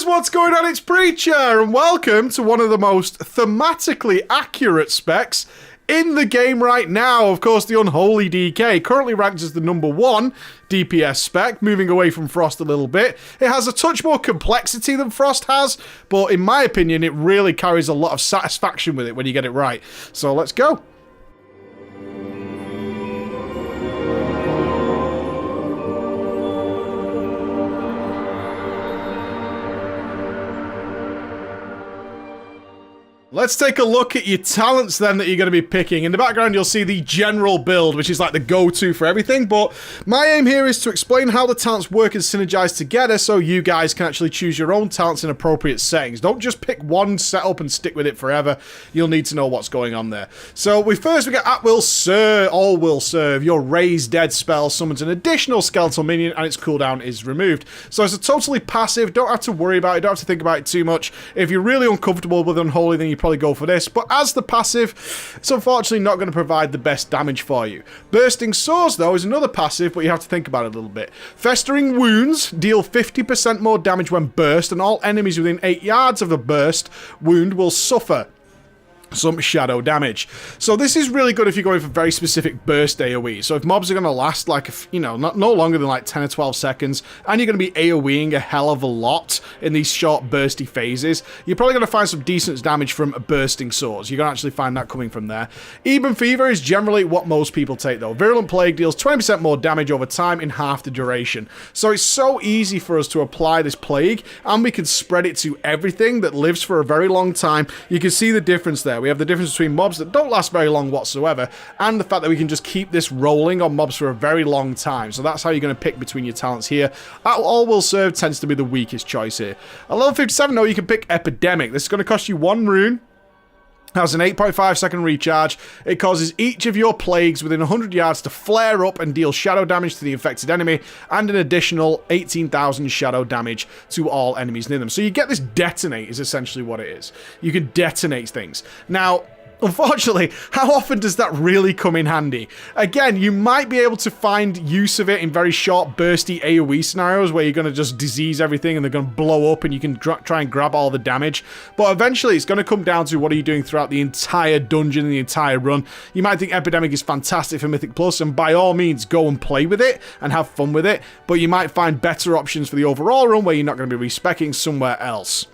what's going on? It's Preacher, and welcome to one of the most thematically accurate specs in the game right now. Of course, the Unholy DK, currently ranked as the #1 DPS spec, moving away from Frost a little bit. It has a touch more complexity than Frost has, but in my opinion, it really carries a lot of satisfaction with it when you get it right. So let's go. Let's take a look at your talents then that you're going to be picking. In the background, you'll see the general build, which is like the go-to for everything. But my aim here is to explain how the talents work and synergize together so you guys can actually choose your own talents in appropriate settings. Don't just pick one setup and stick with it forever. You'll need to know what's going on there. So we got At Will Serve, All Will Serve. Your Raise Dead spell summons an additional skeletal minion and its cooldown is removed. So it's a totally passive. Don't have to worry about it. Don't have to think about it too much. If you're really uncomfortable with Unholy, then you probably go for this, but as the passive, it's unfortunately not going to provide the best damage for you. Bursting Sores, though, is another passive, but you have to think about it a little bit. Festering Wounds deal 50% more damage when burst, and all enemies within 8 yards of the burst wound will suffer some shadow damage. So this is really good if you're going for very specific burst AoE. So if mobs are going to last like, no longer than like 10 or 12 seconds, and you're going to be AoEing a hell of a lot in these short bursty phases, you're probably going to find some decent damage from Bursting Swords. You're going to actually find that coming from there. Ebon Fever is generally what most people take though. Virulent Plague deals 20% more damage over time in half the duration. So it's so easy for us to apply this plague, and we can spread it to everything that lives for a very long time. You can see the difference there. We have the difference between mobs that don't last very long whatsoever, and the fact that we can just keep this rolling on mobs for a very long time. So that's how you're going to pick between your talents here. All Will Serve tends to be the weakest choice here. At level 57, though, you can pick Epidemic. This is going to cost you 1 rune. Has an 8.5 second recharge. It causes each of your plagues within 100 yards to flare up and deal shadow damage to the infected enemy, and an additional 18,000 shadow damage to all enemies near them. So you get this detonate is essentially what it is. You can detonate things. Now, unfortunately, how often does that really come in handy? Again, you might be able to find use of it in very short, bursty AoE scenarios where you're going to just disease everything and they're going to blow up and you can try and grab all the damage. But eventually, it's going to come down to what are you doing throughout the entire dungeon and the entire run. You might think Epidemic is fantastic for Mythic Plus, and by all means, go and play with it and have fun with it. But you might find better options for the overall run where you're not going to be respeccing somewhere else.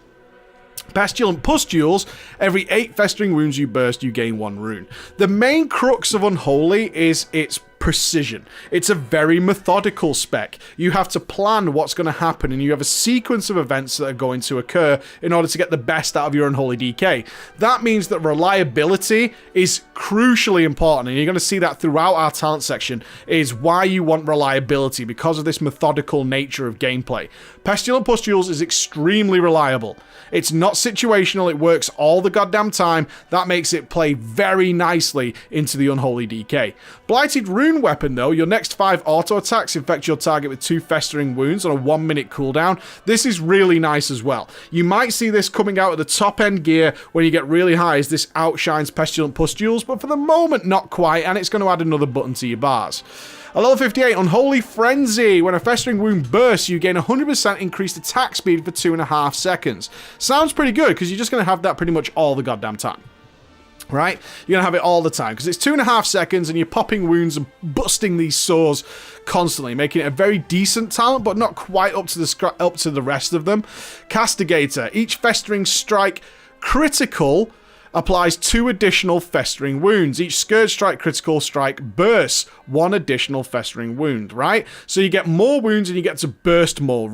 Pestilent Pustules, every 8 festering wounds you burst, you gain 1 rune. The main crux of Unholy is its precision. It's a very methodical spec. You have to plan what's going to happen, and you have a sequence of events that are going to occur in order to get the best out of your Unholy DK. That means that reliability is crucially important, and you're going to see that throughout our talent section, is why you want reliability, because of this methodical nature of gameplay. Pestilent Pustules is extremely reliable. It's not situational, it works all the goddamn time. That makes it play very nicely into the Unholy DK. Blighted Rune Weapon, though, your next 5 auto attacks infect your target with 2 festering wounds on a 1-minute cooldown. This is really nice as well. You might see this coming out at the top end gear when you get really high, as this outshines Pestilent Pustules, but for the moment, not quite, and it's going to add another button to your bars. At level 58, Unholy Frenzy. When a festering wound bursts, you gain 100% increased attack speed for 2.5 seconds. Sounds pretty good, because you're just going to have that pretty much all the goddamn time. Right? You're going to have it all the time, because it's 2.5 seconds, and you're popping wounds and busting these sores constantly, making it a very decent talent, but not quite up to the rest of them. Castigator. Each festering strike critical applies 2 additional festering wounds. Each Scourge Strike critical strike bursts 1 additional festering wound, right? So you get more wounds and you get to burst more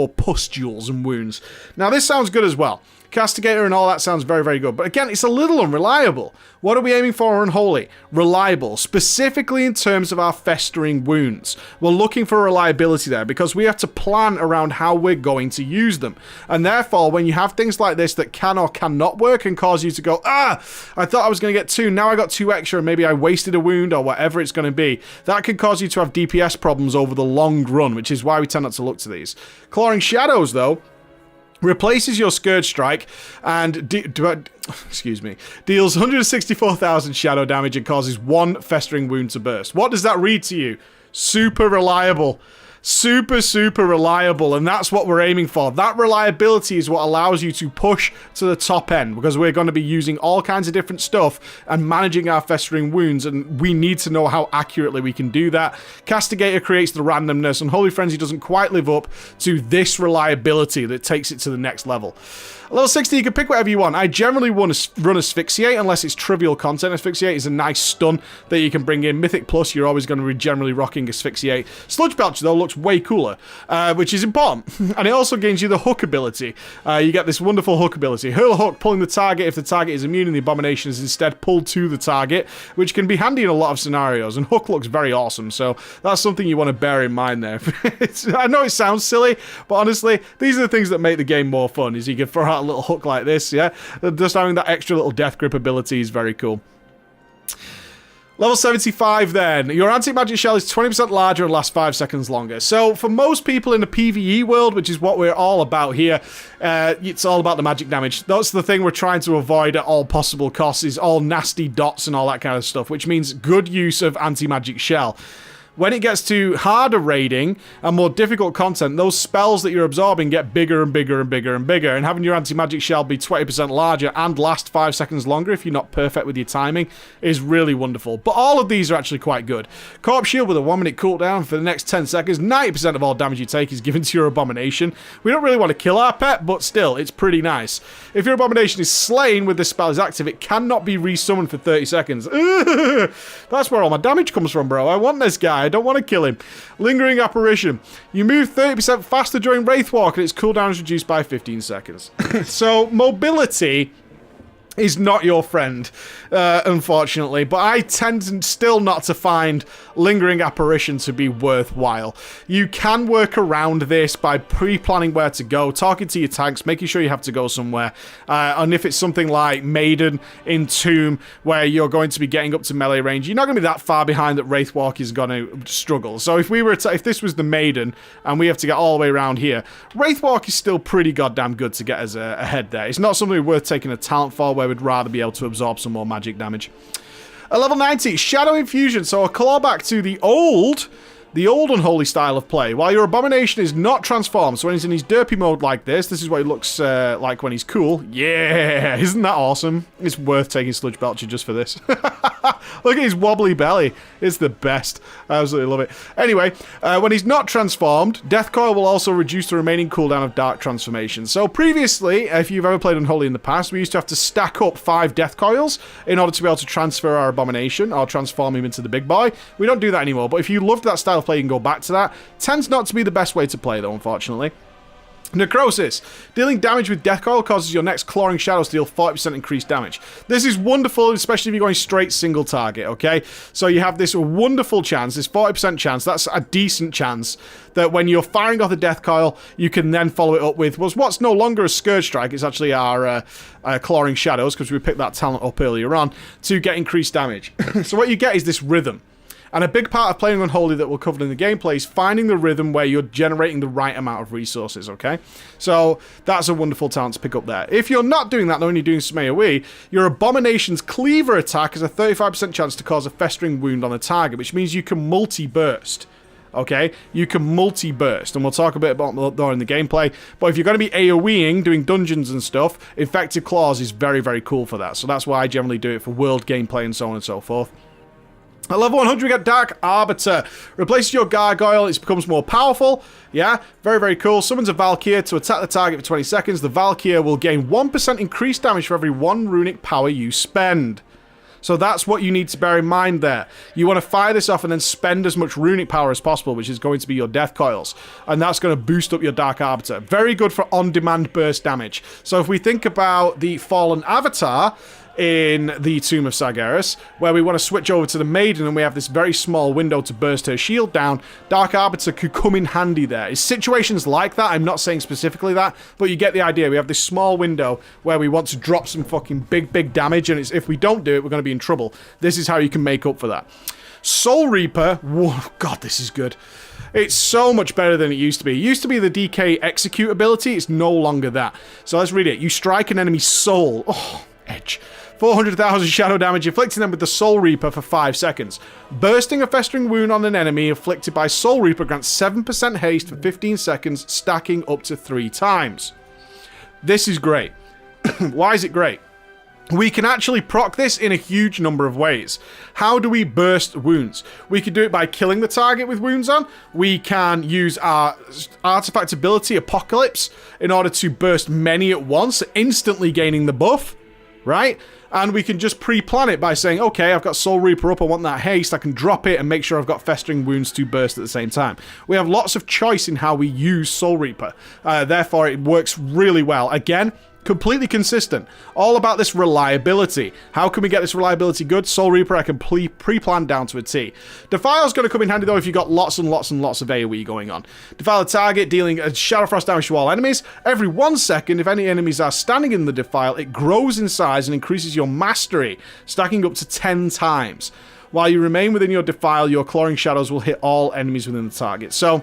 pustules and wounds. Now this sounds good as well. Castigator and all that sounds very, very good. But again, it's a little unreliable. What are we aiming for Unholy? Reliable, specifically in terms of our festering wounds. We're looking for reliability there because we have to plan around how we're going to use them. And therefore, when you have things like this that can or cannot work and cause you to go, I thought I was going to get 2, now I got 2 extra, and maybe I wasted a wound or whatever it's going to be, that can cause you to have DPS problems over the long run, which is why we tend not to look to these. Clawing Shadows, though, replaces your Scourge Strike and deals 164,000 shadow damage and causes 1 festering wound to burst. What does that read to you? Super reliable. super, super reliable, and that's what we're aiming for. That reliability is what allows you to push to the top end, because we're going to be using all kinds of different stuff and managing our festering wounds, and we need to know how accurately we can do that. Castigator creates the randomness, and Holy Frenzy doesn't quite live up to this reliability that takes it to the next level. Level 60, you can pick whatever you want. I generally run Asphyxiate unless it's trivial content. Asphyxiate is a nice stun that you can bring in. Mythic Plus, you're always going to be generally rocking Asphyxiate. Sludge Belcher, though, looks way cooler, which is important. And it also gains you the Hook ability. You get this wonderful Hook ability. Hurl a Hook, pulling the target if the target is immune and the abomination is instead pulled to the target, which can be handy in a lot of scenarios. And Hook looks very awesome, so that's something you want to bear in mind there. I know it sounds silly, but honestly, these are the things that make the game more fun, is you can throw out a little hook like this, yeah? Just having that extra little death grip ability is very cool. Level 75 then. Your anti-magic shell is 20% larger and lasts 5 seconds longer. So for most people in the PvE world, which is what we're all about here, it's all about the magic damage. That's the thing we're trying to avoid at all possible costs, is all nasty dots and all that kind of stuff, which means good use of anti-magic shell. When it gets to harder raiding and more difficult content, those spells that you're absorbing get bigger and bigger and bigger and bigger, and having your anti-magic shell be 20% larger and last 5 seconds longer if you're not perfect with your timing is really wonderful. But all of these are actually quite good. Corpse Shield with a 1 minute cooldown for the next 10 seconds. 90% of all damage you take is given to your abomination. We don't really want to kill our pet, but still, it's pretty nice. If your abomination is slain with this spell is active, it cannot be resummoned for 30 seconds. That's where all my damage comes from, bro. I want this guy. I don't want to kill him. Lingering Apparition. You move 30% faster during Wraithwalk, and its cooldown is reduced by 15 seconds. So, mobility is not your friend, unfortunately, but I tend still not to find Lingering Apparition to be worthwhile. You can work around this by pre-planning where to go, talking to your tanks, making sure you have to go somewhere, and if it's something like Maiden in Tomb, where you're going to be getting up to melee range, you're not going to be that far behind that Wraithwalk is going to struggle. So if we were to, if this was the Maiden, and we have to get all the way around here, Wraithwalk is still pretty goddamn good to get us ahead there. It's not something worth taking a talent for, where we'd rather be able to absorb some more magic damage. At level 90, Shadow Infusion. So a clawback to the old Unholy style of play. While your abomination is not transformed, so when he's in his derpy mode like this is what he looks like when he's cool. Yeah, isn't that awesome? It's worth taking Sludge Belcher just for this. Look at his wobbly belly. It's the best. I absolutely love it. Anyway, when he's not transformed, Death Coil will also reduce the remaining cooldown of Dark Transformation. So previously, if you've ever played Unholy in the past, we used to have to stack up 5 Death Coils in order to be able to transfer our abomination or transform him into the big boy. We don't do that anymore, but if you loved that style of play, you can go back to that. Tends not to be the best way to play, though, unfortunately. Necrosis. Dealing damage with Death Coil causes your next Clawing Shadows to deal 40% increased damage. This is wonderful, especially if you're going straight single target, okay? So you have this wonderful chance, this 40% chance, that's a decent chance, that when you're firing off the Death Coil, you can then follow it up with what's no longer a Scourge Strike, it's actually our Clawing Shadows, because we picked that talent up earlier on, to get increased damage. So what you get is this rhythm. And a big part of playing Unholy that we'll cover in the gameplay is finding the rhythm where you're generating the right amount of resources, okay? So that's a wonderful talent to pick up there. If you're not doing that, though, and you're doing some AoE, your Abomination's Cleaver attack has a 35% chance to cause a festering wound on a target, which means you can multi-burst. Okay, you can multi-burst, and we'll talk a bit about that in the gameplay, but if you're going to be AoEing, doing dungeons and stuff, Infected Claws is very, very cool for that, so that's why I generally do it for world gameplay and so on and so forth. At level 100, we got Dark Arbiter. Replaces your Gargoyle, it becomes more powerful. Yeah, very, very cool. Summons a Valkyr to attack the target for 20 seconds. The Valkyr will gain 1% increased damage for every 1 runic power you spend. So that's what you need to bear in mind there. You want to fire this off and then spend as much runic power as possible, which is going to be your Death Coils. And that's going to boost up your Dark Arbiter. Very good for on-demand burst damage. So if we think about the Fallen Avatar in the Tomb of Sargeras, where we want to switch over to the Maiden and we have this very small window to burst her shield down, Dark Arbiter could come in handy there. It's situations like that, I'm not saying specifically that, but you get the idea. We have this small window where we want to drop some fucking big damage, and if we don't do it, we're going to be in trouble. This is how you can make up for that. Soul Reaper, whoa, God, this is good. It's so much better than it used to be. It used to be the DK execute ability, it's no longer that. So let's read it. You strike an enemy's soul. Oh, edge. 400,000 shadow damage, inflicting them with the Soul Reaper for 5 seconds. Bursting a festering wound on an enemy inflicted by Soul Reaper grants 7% haste for 15 seconds, stacking up to 3 times. This is great. Why is it great? We can actually proc this in a huge number of ways. How do we burst wounds? We can do it by killing the target with wounds on. We can use our artifact ability, Apocalypse, in order to burst many at once, instantly gaining the buff, right? And we can just pre-plan it by saying, okay, I've got Soul Reaper up, I want that haste, I can drop it and make sure I've got Festering Wounds to burst at the same time. We have lots of choice in how we use Soul Reaper. Therefore, it works really well. Again, completely consistent. All about this reliability. How can we get this reliability good? Soul Reaper I can pre-plan down to a T. Defile's going to come in handy though if you've got lots and lots and lots of AoE going on. Defile a target, dealing a Shadow Frost damage to all enemies. Every 1 second, if any enemies are standing in the Defile, it grows in size and increases your mastery, stacking up to 10 times. While you remain within your Defile, your Clawing Shadows will hit all enemies within the target. So,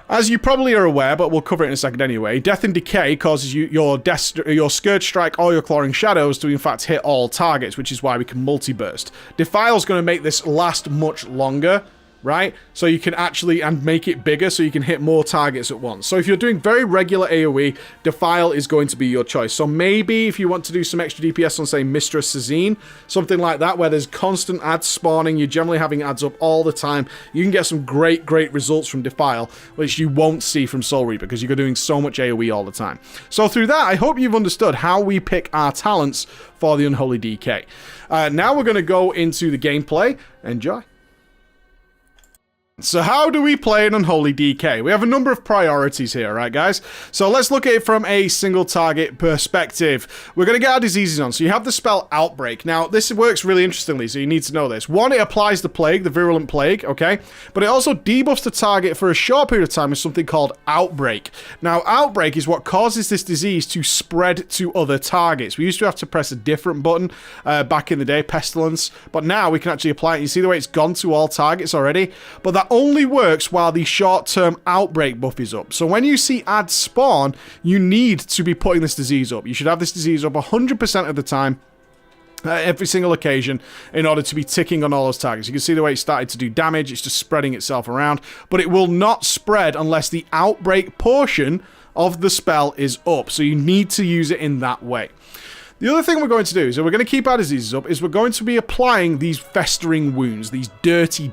as you probably are aware, but we'll cover it in a second anyway, Death and Decay causes your Scourge Strike or your Clawing Shadows to in fact hit all targets, which is why we can multi-burst. Defile's going to make this last much longer, right? So you can actually, and make it bigger so you can hit more targets at once. So if you're doing very regular AoE, Defile is going to be your choice. So maybe if you want to do some extra DPS on, say, Mistress Sazine, something like that, where there's constant ads spawning, you're generally having ads up all the time, you can get some great results from Defile, which you won't see from Soul Reaper, because you're doing so much AoE all the time. So through that, I hope you've understood how we pick our talents for the Unholy DK. Now we're going to go into the gameplay. Enjoy. So how do we play an Unholy DK? We have a number of priorities here, right guys? So let's look at it from a single target perspective. We're going to get our diseases on. So you have the spell Outbreak. Now this works really interestingly, so you need to know this. One, it applies the plague, the virulent plague, okay? But it also debuffs the target for a short period of time with something called Outbreak. Now Outbreak is what causes this disease to spread to other targets. We used to have to press a different button back in the day, Pestilence, but now we can actually apply it. You see the way it's gone to all targets already? But that only works while the short-term Outbreak buff is up. So when you see ads spawn, you need to be putting this disease up. You should have this disease up 100% of the time, every single occasion, in order to be ticking on all those targets. You can see the way it started to do damage. It's just spreading itself around, but it will not spread unless the Outbreak portion of the spell is up. So you need to use it in that way. The other thing we're going to do, so we're going to keep our diseases up, is we're going to be applying these festering wounds, these dirty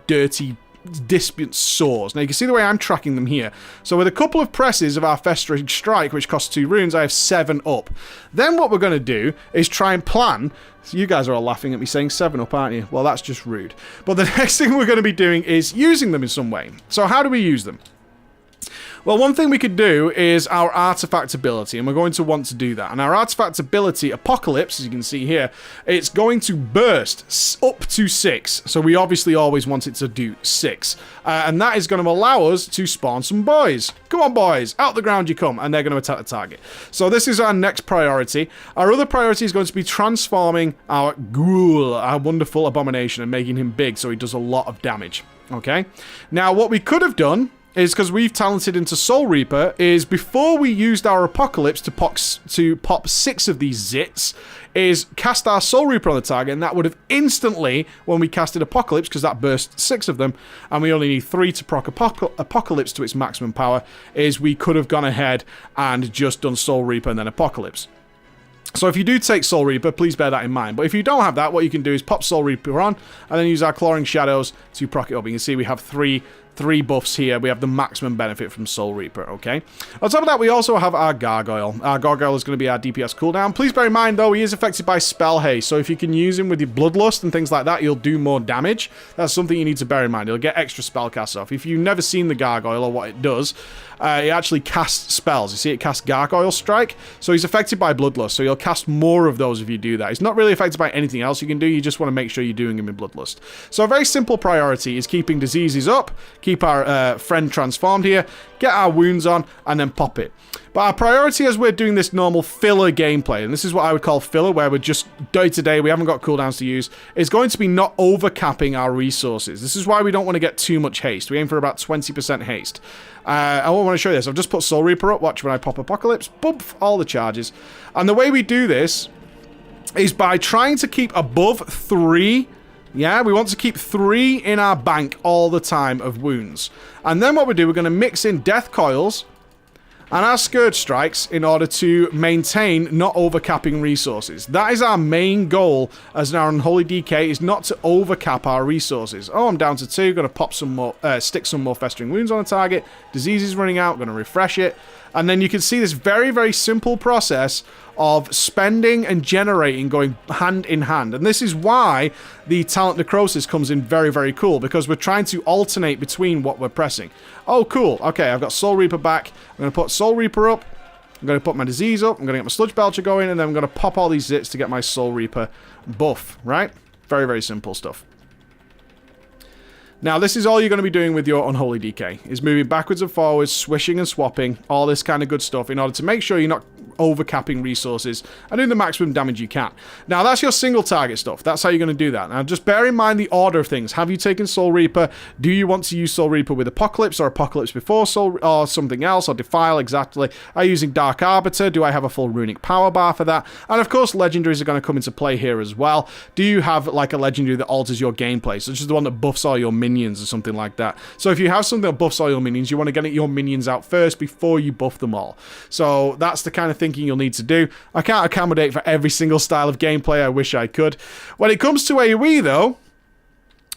distant sores. Now you can see the way I'm tracking them here. So with a couple of presses of our Festering Strike, which costs 2 runes, I have 7 up. Then what we're going to do is try and plan. So you guys are all laughing at me saying 7 up, aren't you? Well, that's just rude. But the next thing we're going to be doing is using them in some way. So how do we use them? Well, one thing we could do is our artifact ability, and we're going to want to do that. And our artifact ability, Apocalypse, as you can see here, it's going to burst up to 6. So we obviously always want it to do 6. And that is going to allow us to spawn some boys. Come on, boys, out the ground you come, and they're going to attack the target. So this is our next priority. Our other priority is going to be transforming our Ghoul, our wonderful abomination, and making him big so he does a lot of damage. Okay? Now, what we could have done is, because we've talented into Soul Reaper, is before we used our Apocalypse to pop 6 of these zits, is cast our Soul Reaper on the target, and that would have instantly, when we casted Apocalypse, because that burst 6 of them, and we only need 3 to proc Apocalypse to its maximum power, is we could have gone ahead and just done Soul Reaper and then Apocalypse. So if you do take Soul Reaper, please bear that in mind. But if you don't have that, what you can do is pop Soul Reaper on, and then use our Clawing Shadows to proc it up. You can see we have three buffs here. We have the maximum benefit from Soul Reaper, okay? On top of that, we also have our Gargoyle. Our Gargoyle is going to be our DPS cooldown. Please bear in mind, though, he is affected by Spell Haste, so if you can use him with your Bloodlust and things like that, you'll do more damage. That's something you need to bear in mind. He'll get extra spell casts off. If you've never seen the Gargoyle or what it does, it actually casts spells. You see, it casts Gargoyle Strike, so he's affected by Bloodlust, so you'll cast more of those if you do that. He's not really affected by anything else you can do. You just want to make sure you're doing him in Bloodlust. So a very simple priority is keeping diseases up, keep our friend transformed here, get our wounds on, and then pop it. But our priority as we're doing this normal filler gameplay, and this is what I would call filler, where we're just day-to-day, we haven't got cooldowns to use, is going to be not overcapping our resources. This is why we don't want to get too much haste. We aim for about 20% haste. I want to show you this. I've just put Soul Reaper up. Watch when I pop Apocalypse. Bump, all the charges. And the way we do this is by trying to keep above 3. Yeah, we want to keep 3 in our bank all the time of wounds. And then what we do, we're going to mix in death coils and our scourge strikes in order to maintain not overcapping resources. That is our main goal as an Unholy DK, is not to overcap our resources. Oh, I'm down to 2. Going to pop some more, stick some more festering wounds on the target. Disease is running out. Going to refresh it. And then you can see this very, very simple process of spending and generating going hand in hand. And this is why the talent necrosis comes in very, very cool, because we're trying to alternate between what we're pressing. Oh, cool. Okay, I've got Soul Reaper back. I'm going to put Soul Reaper up. I'm going to put my disease up. I'm going to get my Sludge Belcher going, and then I'm going to pop all these zits to get my Soul Reaper buff, right? Very, very simple stuff. Now, this is all you're going to be doing with your Unholy DK, is moving backwards and forwards, swishing and swapping, all this kind of good stuff in order to make sure you're not overcapping resources and doing the maximum damage you can. Now, that's your single target stuff. That's how you're going to do that. Now, just bear in mind the order of things. Have you taken Soul Reaper? Do you want to use Soul Reaper with Apocalypse, or Apocalypse before Soul, or something else, or Defile? Exactly. Are you using Dark Arbiter? Do I have a full runic power bar for that? And of course, legendaries are going to come into play here as well. Do you have like a legendary that alters your gameplay, such as the one that buffs all your minions or something like that? So if you have something that buffs all your minions, you want to get your minions out first before you buff them all. So that's the kind of thinking you'll need to do. I can't accommodate for every single style of gameplay. I wish I could. When it comes to AoE though,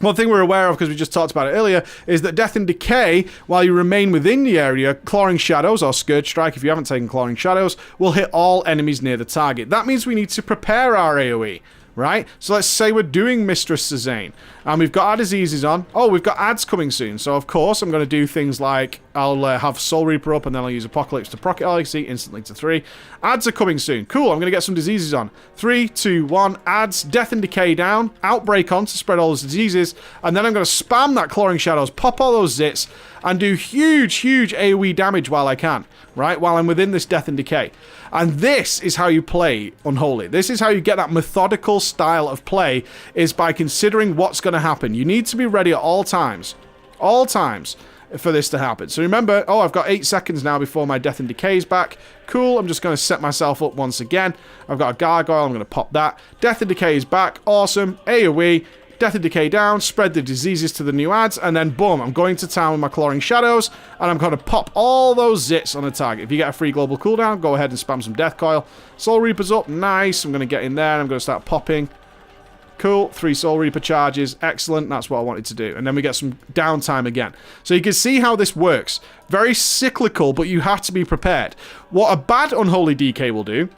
one thing we're aware of, because we just talked about it earlier, is that Death and Decay, while you remain within the area, Clawing Shadows, or Scourge Strike if you haven't taken Clawing Shadows, will hit all enemies near the target. That means we need to prepare our AoE. Right? So let's say we're doing Mistress Suzanne, and we've got our diseases on. Oh, we've got ads coming soon. So, of course, I'm going to do things like I'll have Soul Reaper up, and then I'll use Apocalypse to proc it. Oh, you see, instantly to 3. Ads are coming soon. Cool, I'm going to get some diseases on. 3, 2, 1. Ads, Death and Decay down. Outbreak on to spread all those diseases. And then I'm going to spam that Clawing Shadows, pop all those zits, and do huge, huge AoE damage while I can. Right? While I'm within this Death and Decay. And this is how you play Unholy. This is how you get that methodical style of play, is by considering what's going to happen. You need to be ready at all times for this to happen. So remember, oh, I've got 8 seconds now before my Death and Decay is back. Cool, I'm just going to set myself up once again. I've got a Gargoyle, I'm going to pop that. Death and Decay is back, awesome. AoE. Death and Decay down, spread the diseases to the new ads, and then boom, I'm going to town with my Clawing Shadows, and I'm going to pop all those zits on the target. If you get a free global cooldown, go ahead and spam some Death Coil. Soul Reaper's up, nice. I'm going to get in there, and I'm going to start popping. Cool, 3 Soul Reaper charges, excellent, that's what I wanted to do. And then we get some downtime again. So you can see how this works. Very cyclical, but you have to be prepared. What a bad Unholy DK will do,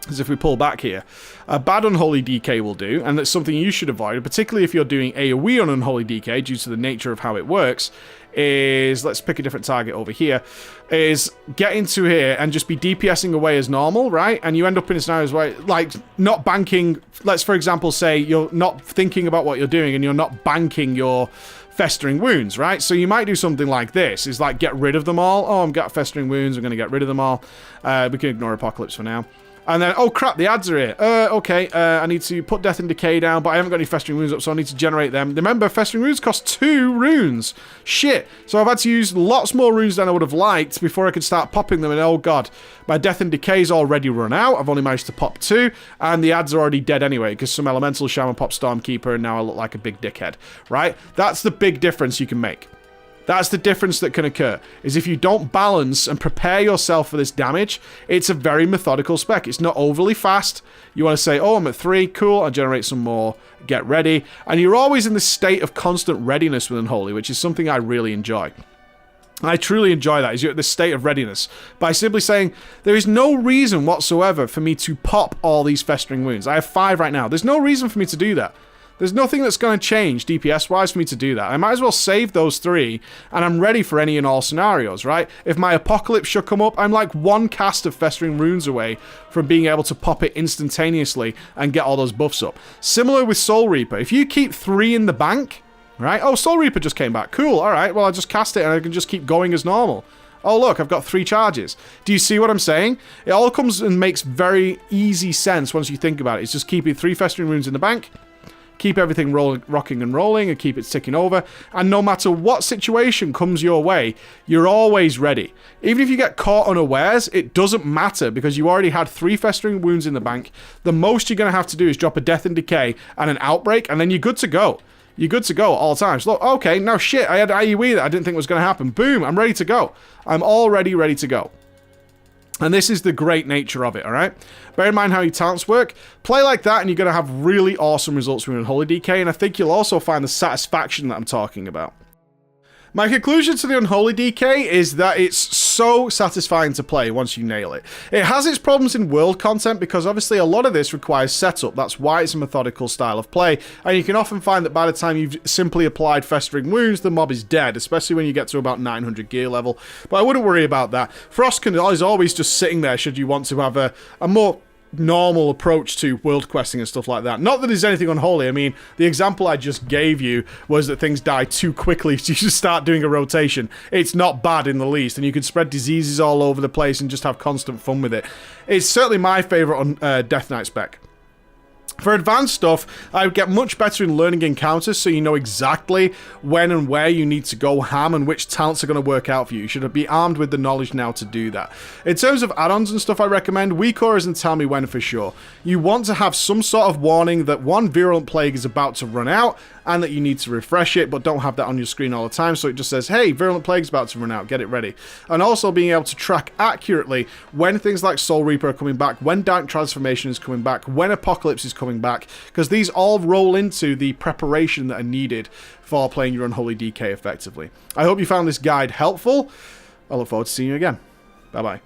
as if we pull back here, a bad Unholy DK will do, and that's something you should avoid, particularly if you're doing AoE on Unholy DK due to the nature of how it works, is, let's pick a different target over here, is get into here and just be DPSing away as normal, right? And you end up in scenarios where, like, not banking, let's for example say you're not thinking about what you're doing and you're not banking your festering wounds, right? So you might do something like this, is like get rid of them all. Oh, I've got festering wounds, I'm going to get rid of them all. We can ignore Apocalypse for now. And then, oh crap, the ads are here. Okay, I need to put Death and Decay down, but I haven't got any Festering Wounds up, so I need to generate them. Remember, Festering Wounds cost 2 runes. Shit. So I've had to use lots more runes than I would have liked before I could start popping them, and oh god, my Death and Decay's already run out. I've only managed to pop 2, and the ads are already dead anyway, because some Elemental Shaman pop Stormkeeper, and now I look like a big dickhead, right? That's the big difference you can make. That's the difference that can occur, is if you don't balance and prepare yourself for this damage, it's a very methodical spec. It's not overly fast. You want to say, oh, I'm at 3, cool, I'll generate some more, get ready. And you're always in this state of constant readiness with Unholy, which is something I really enjoy. I truly enjoy that, is you're at this state of readiness, by simply saying, there is no reason whatsoever for me to pop all these Festering Wounds. I have 5 right now. There's no reason for me to do that. There's nothing that's going to change DPS-wise for me to do that. I might as well save those 3, and I'm ready for any and all scenarios, right? If my Apocalypse should come up, I'm like 1 cast of Festering Runes away from being able to pop it instantaneously and get all those buffs up. Similar with Soul Reaper. If you keep 3 in the bank, right? Oh, Soul Reaper just came back. Cool, alright, well, I just cast it and I can just keep going as normal. Oh, look, I've got 3 charges. Do you see what I'm saying? It all comes and makes very easy sense once you think about it. It's just keeping 3 Festering Runes in the bank, keep everything rocking and rolling, and keep it ticking over. And no matter what situation comes your way, you're always ready. Even if you get caught unawares, it doesn't matter because you already had 3 festering wounds in the bank. The most you're going to have to do is drop a death and decay and an outbreak, and then you're good to go. You're good to go all times. Look, okay, now shit, I had IUE that I didn't think was going to happen. Boom, I'm ready to go. I'm already ready to go. And this is the great nature of it, all right? Bear in mind how your talents work. Play like that, and you're going to have really awesome results with Unholy DK, and I think you'll also find the satisfaction that I'm talking about. My conclusion to the Unholy DK is that it's so satisfying to play once you nail it. It has its problems in world content because obviously a lot of this requires setup. That's why it's a methodical style of play, and you can often find that by the time you've simply applied Festering Wounds, the mob is dead, especially when you get to about 900 gear level. But I wouldn't worry about that. Frost is always just sitting there should you want to have a more normal approach to world questing and stuff like that. Not that there's anything unholy. I mean, the example I just gave you was that things die too quickly, so you should start doing a rotation. It's not bad in the least, and you can spread diseases all over the place and just have constant fun with it. It's certainly my favourite on Death Knight spec. For advanced stuff, I would get much better in learning encounters so you know exactly when and where you need to go ham and which talents are going to work out for you. You should be armed with the knowledge now to do that. In terms of add-ons and stuff I recommend, weak auras and tell me when for sure. You want to have some sort of warning that one virulent plague is about to run out and that you need to refresh it, but don't have that on your screen all the time, so it just says, hey, virulent plague's about to run out, get it ready. And also being able to track accurately when things like Soul Reaper are coming back, when Dark Transformation is coming back, when Apocalypse is coming back, because these all roll into the preparation that are needed for playing your Unholy DK effectively. I hope you found this guide helpful. I look forward to seeing you again. Bye-bye.